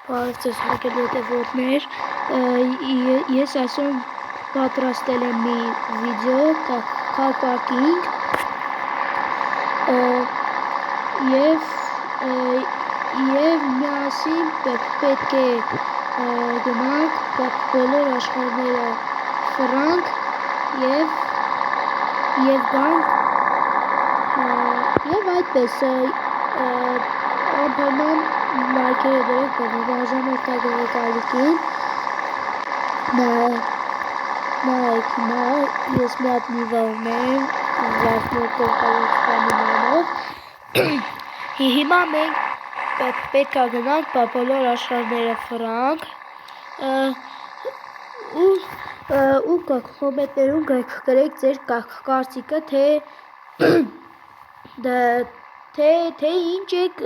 Բարև ձեզ հարգելի հետևորդներ, ես այսօր պատրաստել եմ մի վիդեո car parking և միասին պետք է գնանք բոլոր աշխարհները ֆրանկ և գանք և այդպես անպայման լայքերը դրեք բաժանորդագրեք ալիքին, նայեք հիմա ես մի հատ միվա ունեմ 16 հիմա մենք պետք է գնանք բոլոր աշխարհները ֆրանկ ու կոմենտներում գրեք ձեր կարծիքը թե ինչ եք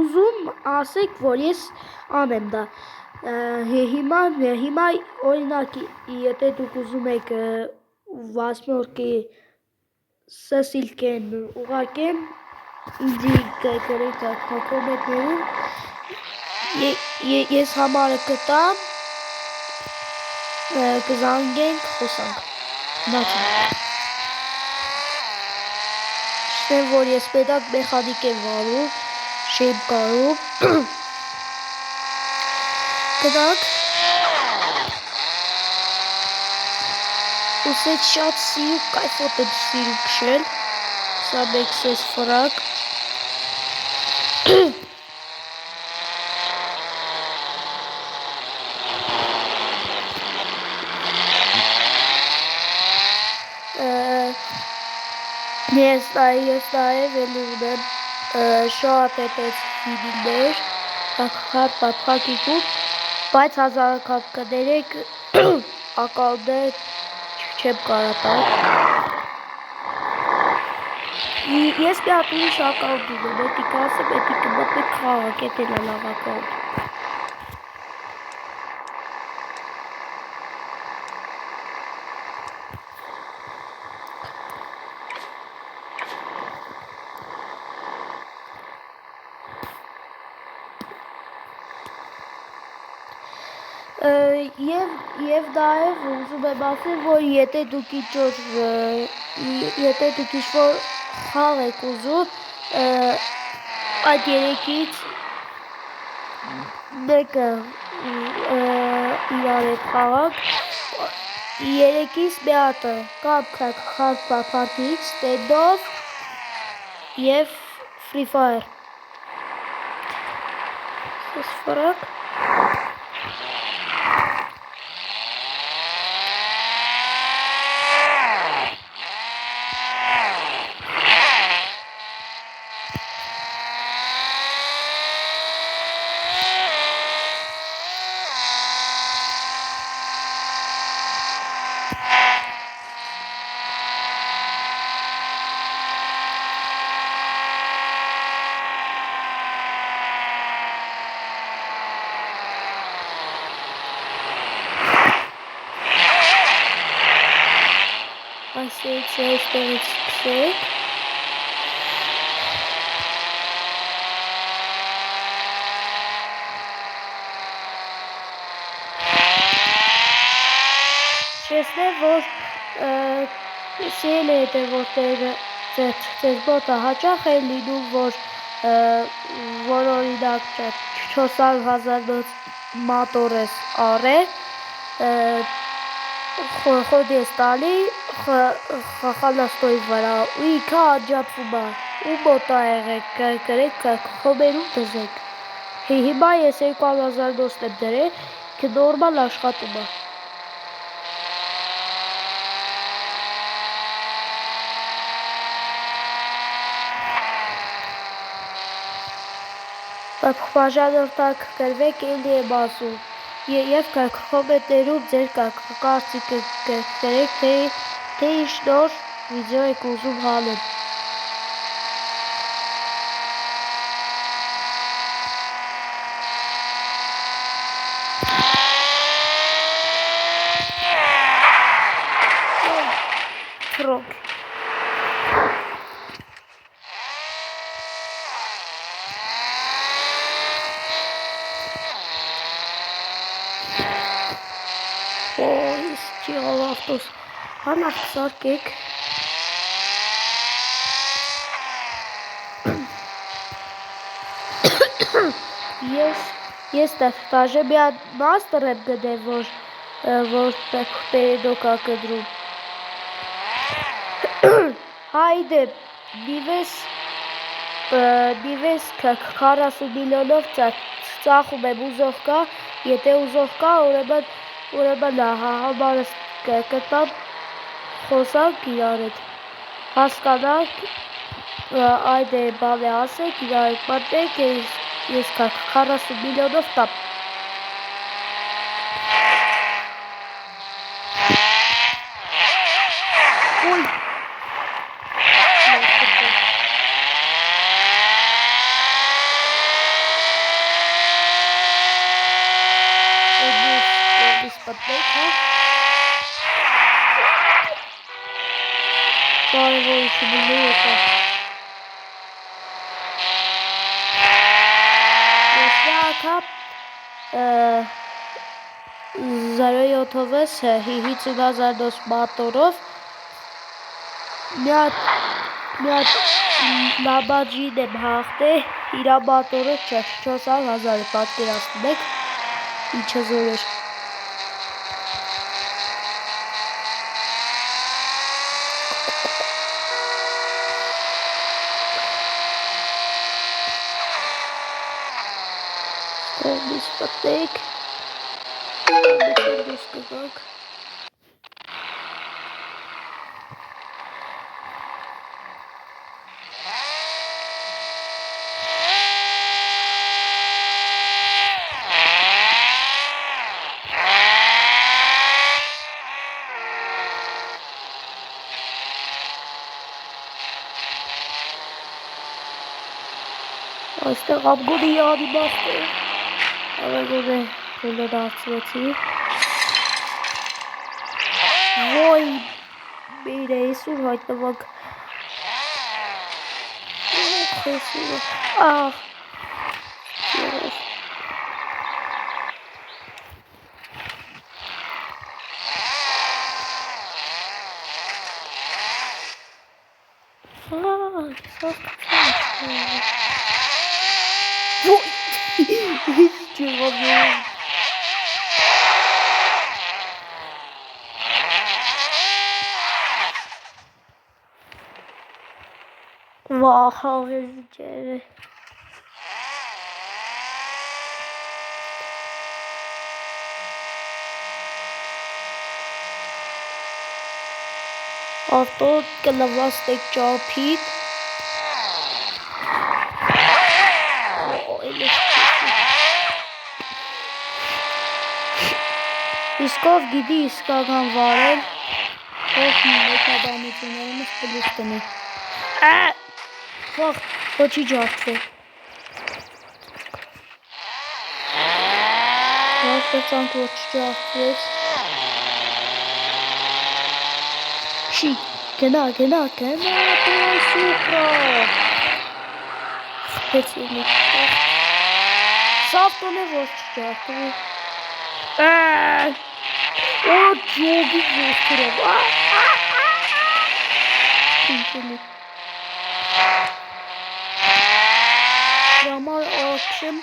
ուզում ասեք, որ ես անեմ դա։ Հիմա օրինակ, եթե դուք ուզում եք վասմորկի սսիլքեն ուղարկեմ, ինձի գրեք կոմենտներում, ես համարը կտամ, կզանգենք, խոսանք։ Շնեմ, որ ես պետակ մեխանիկ եմ վարում, չեմ կարում, գնանք, ուսեց շատ սիրում, կայֆոտ եմ սիրում քշել, սա մեկ սես ֆրանկ, ես նաև էլի ունեմ շատ էտես վինիլներ, փակիկում, բայց հազարակապ կներեք ակալներ չեմ կարա տալ։ Ես մի հատ ուրիշ ակալդ ունեմ, էտի կասեմ, էտի կմտնեք խաղաք, էտ էլ է լավ ակալդ։ Եվ նաև ուզում եմ ասել, որ եթե դուք ինչ-որ խաղ եք ուզում, այդ երեքից մեկը իրար հետ խաղանք, երեքից մի հատը կամ car parking, stand-off և Free Fire։ Սես ֆրանկ։ Այստեղից սկսեք։ Չեսնեմ, որ սիրելի հետևորդները ձեզ մոտը հաճախ է լինում, որ օրինակ 400,000 մատոր ես առե, խոդ ես տալի խալաստոյի վրա ու իքա անջատվում է, ու մոտ է եղեք, գրեք խոմերում դզեք։ Հիմա ես 200,000 եմ դրել, նորմալ աշխատում է։ Բաժանորդակ գրվեք էլի եմ ասում և կոմենտներում ձեր կարծիքը գրեք, թե ինչ նոր վիդեո եք ուզում հանեմ։ Թրոք։ չի ավտոս հանավ սարկեք ես տաժե մի հատ մաստեր եմ գնել, որ պերեդոք ակդրում հայդե դիվես 40 միլիոնով ծախում եմ ուզող կա, եթե ուզող կա, ուրեմն համարս կտամ խոսանք իրար հետ, հասկանանք, այդ է բան է ասեք, իրար հետ մտնենք, ես 40 միլիոնով տամ։ Ոյ պատմեք, հա։ Կարևորը չբլի եկա։ Ես նյակա 07-ով 50,000 դոս մատորով մի հատ լաբաջին եմ հաղթե, իրա մատորը 400,000 պատկերացնում եք, ինչը զոր էր։ Կողմից պտեք, դուս կգակ։ Այստեղ աբգոդի յանի բաստը է։ Ավագոն է հոլը դարձվեցի։ Ոյ, մեր էսուր հայտնվակ։ Խեսուրը, աղ, երով։ Սաղ Ոյ, ես չեղավ երով։ Վախ, աղեր ջերը։ Ավտո կլվաստեք ճապիտ։ Իսկով գիդի իսկական վարել, ով մետաբանություններումս պլուս տնի։ Վաղ, ոչի ջարդվե։ Վաղ պրծանք ոչ ջարդվեց։ Շի, գնա, տուր սուպրա։ Խպեցինի։ Սավ տոն է ոչ ջարդվի։ Օ, ջոգի ոստրով։ Ինքելի։ Ժամար ակշեմ։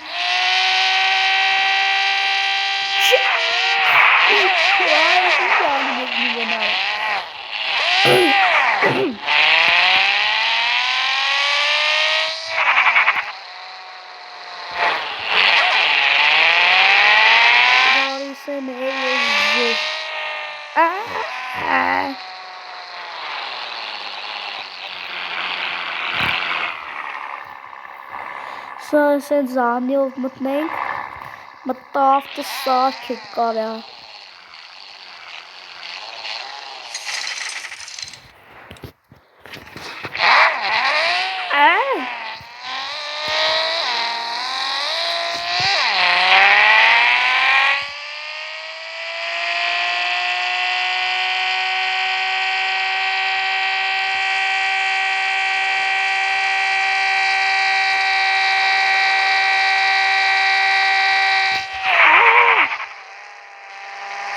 Սա ասեն զանիով մտնենք, մտավտը սարք է կարա։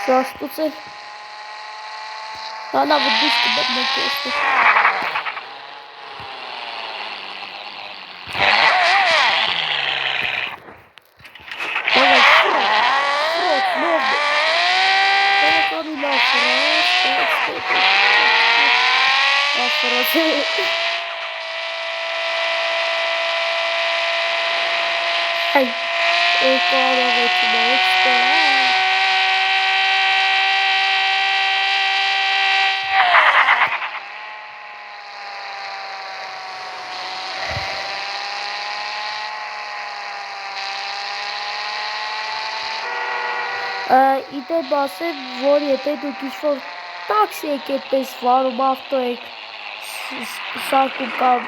Սաստուց էլ Hala bu düz kıdemlik geçti. Evet, Fırat, ne oldu? Evet, abi la Fırat. La Fırat. Ay, ilk ara geçmek işte. Իդե բասեր, որ եթե դուք ինչ-որ տաքսի եք այդպես վարում ավտո եք սարկում կամ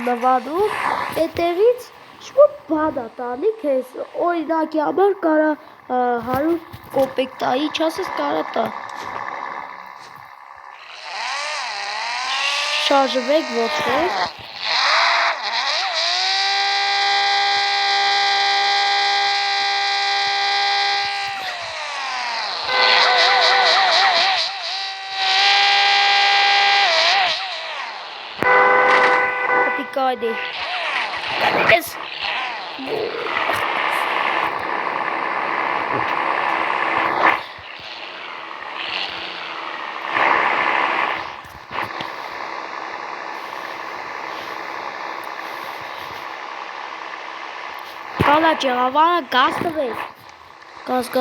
նվանում, հետևից ինչ-որ բան ա տանի քեզ, օրինակի համար կարա 100 կոպեկ տա, ինչ ասես կարա տա։ Շարժվեք, ոտվեք։ Կայդի։ Ես։ Կալա ճեղավարը գազ տվեք։ Գազ։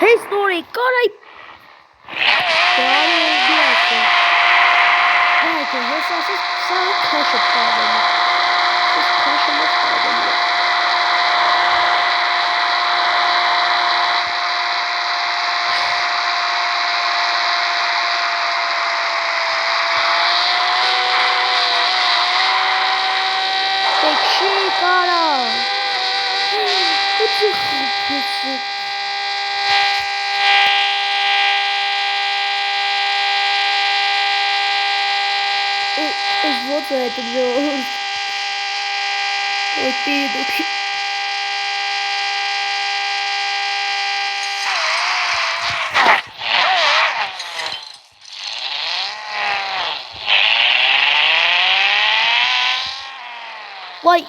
Hey story, God I Вот это дело. Вот ты иду. Вай.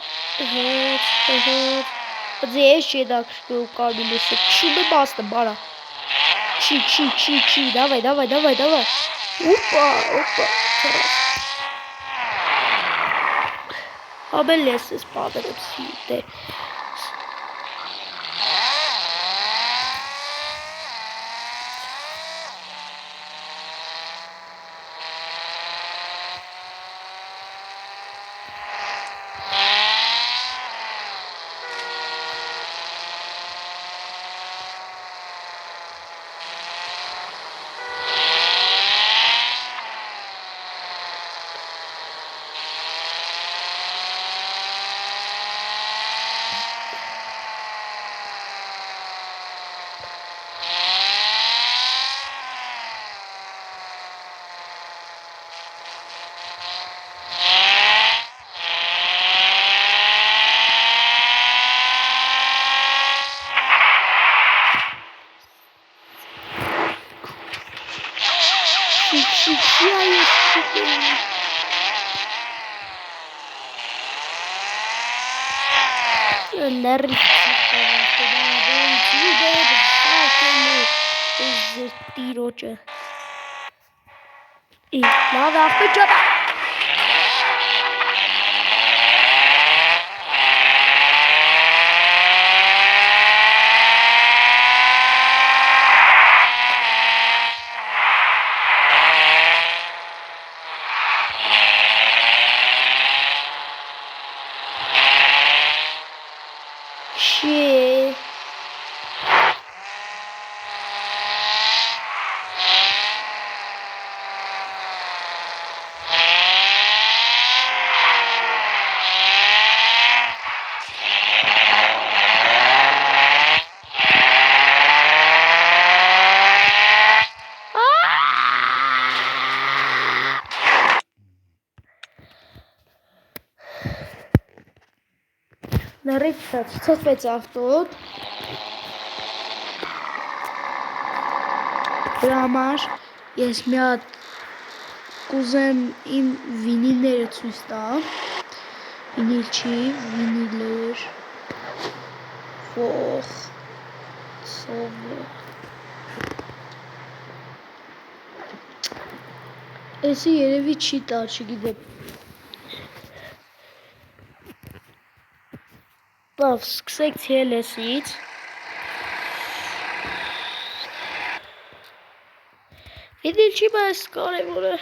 Здесь так что кабели все. Чудо баста бара. Чи. Давай. Опа. Beleza, espada não precisa ter. Тироче. И надо отпечатать. Shit. Թխվեց ավտոտ։ Դրա համար ես մի հատ կուզեմ իմ վինիլները ցույց տամ։ Վինիլ չի, վինիլներ։ Ոխ, սովը։ Էսի երևի չի տա, չգիտեմ։ Լավ, սկսենք TLS-ից։ Վինիլ չի, բայց կարևոր է։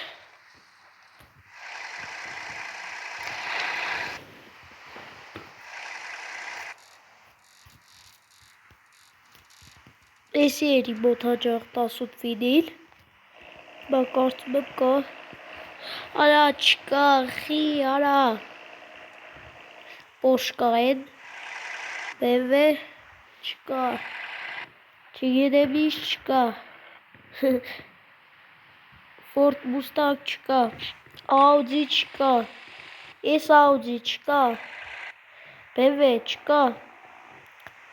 Էսի էր իմ մոտ հաջող 18 վինիլ, բա կարծում եմ կա, արա չկա, խի, արա, Պոշկա են, BMW, չկա, չգիտեմ ինչ չկա, Ford Mustang չկա, Audi չկա, ես Audi չկա, BMW չկա,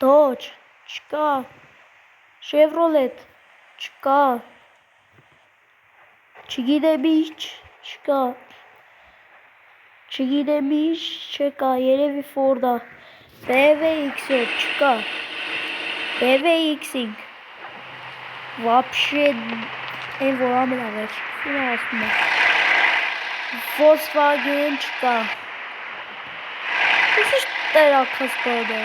Dodge չկա, Chevrolet չկա, չգիտեմ ինչ չկա, չգիտեմ ինչ չկա, երևի Ford-ա, BMW X7 չկա, BMW X5, вообще այն որ ամենավերջին ասում է, Volkswagen չկա, ես ինչ տերակած բան է,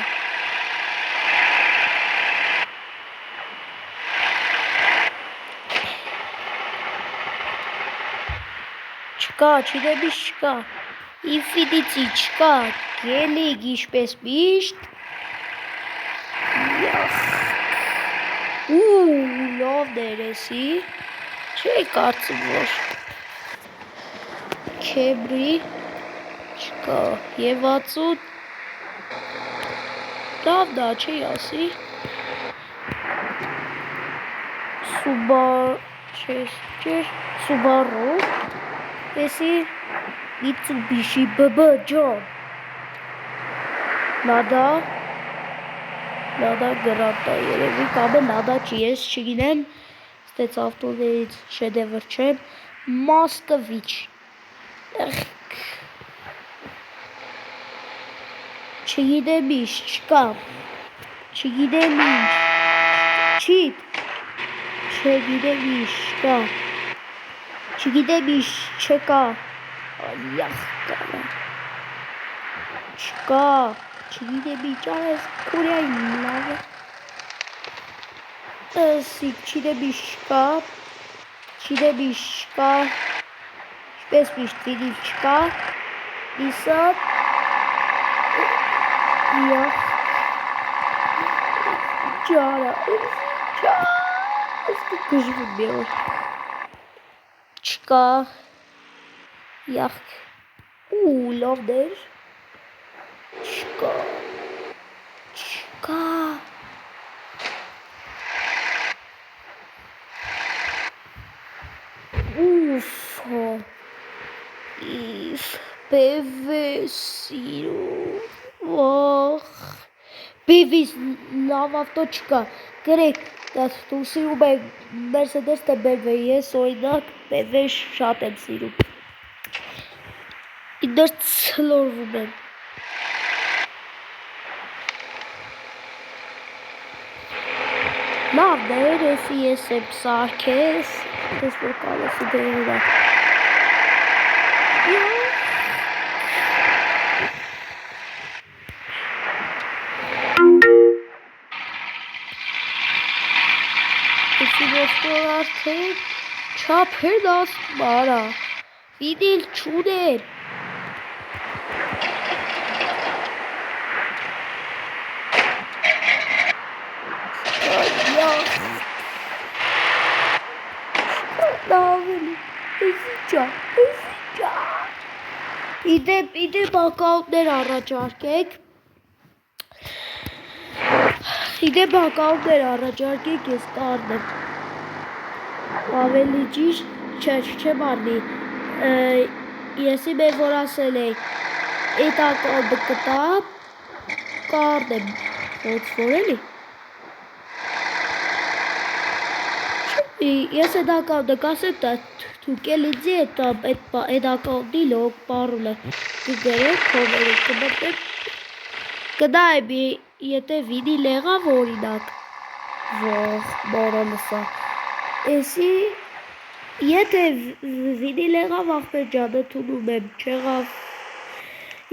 չկա, չգիտեմ ինչ չկա, Infiniti չկա, Geely ինչպես միշտ, լավ ներեսի, չի կարծում որ, Camry չկա, և 60, լավ դա չի ասի, Subaru, էսի Mitsubishi BB ջան, Lada Granta երևի կամ Lada չի, ես չգինեմ, ստեց ավտոներից շեդևր չեմ, Moskvich, չգիտեմ ինչ, չկա, չգիտեմ ինչ, չի, չգիտեմ ինչ, չկա, չգիտեմ ինչ, չկա, չկա, չգիտեմ ինչ, այս կորյայի լավ է, էսի չգիտեմ ինչ չկա, չգիտեմ ինչ չկա, ինչպես միշտ վինիլ չկա, Nissan, ջարա, ես կգժվում մի օր, չկա, յախք, լավ դեր, չկա, BMW սիրում, BMW լավ ավտո չկա, գրեք, դու սիրում է Mercedes թե BMW, ես օրինակ BMW շատ եմ սիրում, իներ ծլորվում եմ, լավ դեր, էսի ես եմ սարքես, ես որ կարեսի դերուրա, որ արդեն չափեն ասում արա, վինիլ չուներ, իդեպ ակաունտներ առաջարկեք, ես կարնեմ, ավելի ճիշտ չեմ արնի, եսի մեր որ ասել էի, էդ ակաունտը կտամ, կարտեմ, ոնց որ էլի։ Ես այդ ակաունտը կասեմ, դուք էլ ինձ այդ ակաունտի լոգ պարոլը կգրեք, քովերից կմտնեմ, կնայեմ, եթե վինիլ եղավ օրինակ, ող, մորոնսա, էսի, եթե վինիլ եղավ աղբեր ջանը թունում եմ, չեղավ,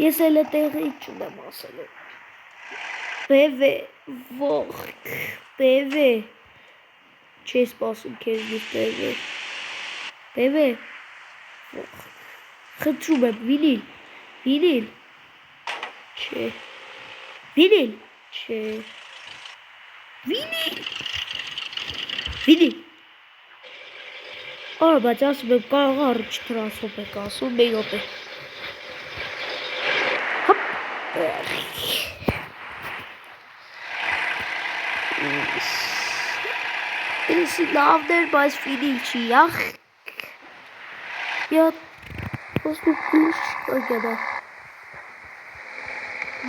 ես էլ տեղի չունեմ ասելու, բևե, ող, բևե, չի սպասում քեզնից բևե, խնդրում եմ, վինիլ, չէ, վինիլ, արա, բայց ասում եմ, կարող առիջ տրանսոպ եք ասում, մի րոպե, հապ, Էսի լավներ, բայց վինիլ չի, ախ, յատ, ոսնու կուշ կգնա,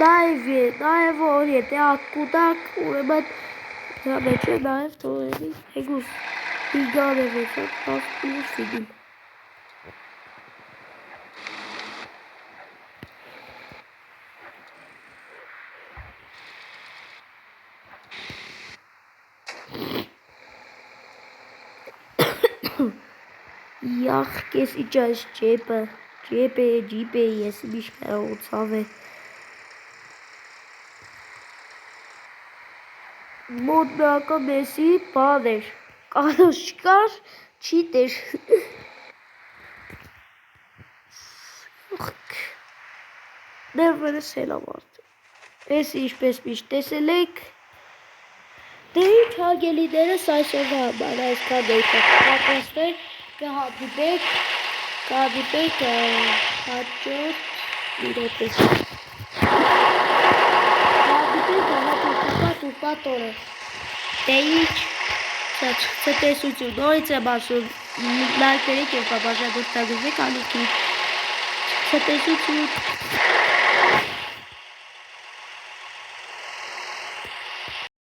նայև որ եթե ակուտակ, ուրեմն, դա մեջ է նայև թողերի, հեգուս, իգան է վեցա, 10 պլուս վինիլ, Յախ, կես իչ այս ջեպը, ես միշտ կարողացավ է, մոտնական էսի բան էր, կանոչ չկար, չիտեր, ներվերս հելա մարդ, էսի ինչպես միշտ տեսել եք, դե ինչ հարգելիներս այսօրվա համար այսքան էիքա պատրաստել, կհանդիպեք հաջորդ իրոպես, կհանդիպեք հաջորդ ուպատ օրը, դե ինչ, ցտեսություն, նորից եմ ասում, լայքերեք և բաժանորդագրվեք անիքին, ցտեսություն,